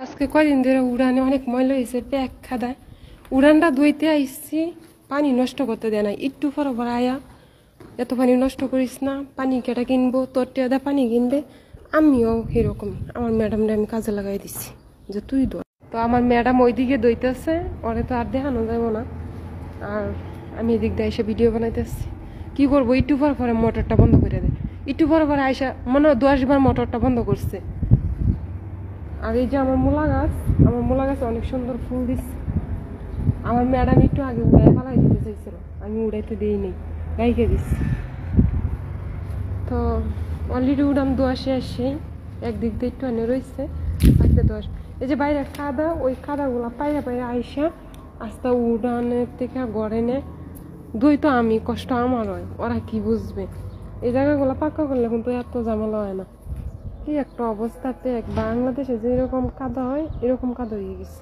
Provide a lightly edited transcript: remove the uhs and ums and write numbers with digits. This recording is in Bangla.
আজকে কয়দিন ধরে উড়ানে অনেক ময়লা হয়েছে, প্যাক খাদায়। উড়ানটা ধুইতে আইসি, পানি নষ্ট করতে দেয় না। একটু পর আয়া এত পানি নষ্ট করিস না, পানি কেটা কিনবো, তোর টেদা পানি কিনবে। আমিও সেরকমই, আমার ম্যাডামটা আমি কাজে লাগাই দিচ্ছি যে তুই দো। তো আমার ম্যাডাম ওইদিকে দইতেছে, ওরে তো আর দেখানো যাবো না। আর আমি এদিক দিয়ে এসে ভিডিও বানাইতেছি। কি করবো, একটু পরে মোটরটা বন্ধ করে দেয়। একটু পরে আইসা মনে হয় 10 বার মোটরটা বন্ধ করছে। আর এই যে আমার মূলা গাছ অনেক সুন্দর ফুল দিচ্ছে। আমার ম্যাডাম একটু আগে উড়াই পালাই দিতে চাইছিল, আমি উড়াইতে দিই নেই, গাইকে দিচ্ছি। তো অলরেডি উড়াম 10 আসে, একদিক দিয়ে একটু আনে রয়েছে, বাড়িতে 10। এই যে বাইরে কাদা, ওই কাদাগুলা পাইরা আইসা আস্তে উড়ানের থেকে গড়ে নে দুই। তো আমি কষ্ট আমার হয়, ওরা কি বুঝবে। এই জায়গাগুলো পাক্কা করলে কিন্তু এত ঝামেলা হয় না। কি একটা অবস্থাতে বাংলাদেশে যেরকম কাদা হয় এরকম কাদা হয়ে গেছে।